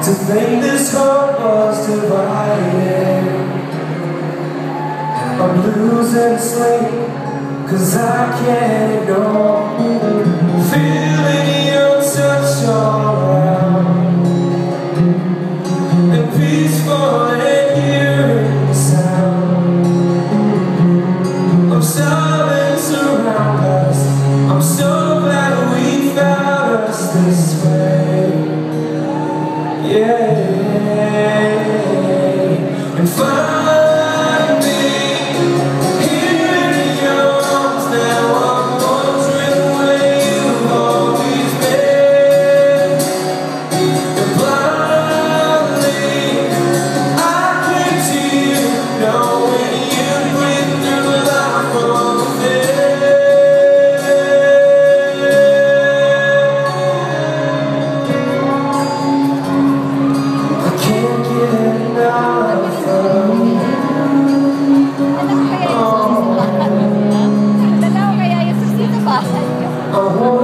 To think this heart was divided, I'm losing sleep, 'cause I can't ignore feeling your touch all around, and peaceful and hearing the sound of silence around us. I'm so glad we found us this way. Yeah, and find me here in your arms now. I'm wondering where you've always been. And blindly I came to you, knowing you'd bring through life from within. Oh,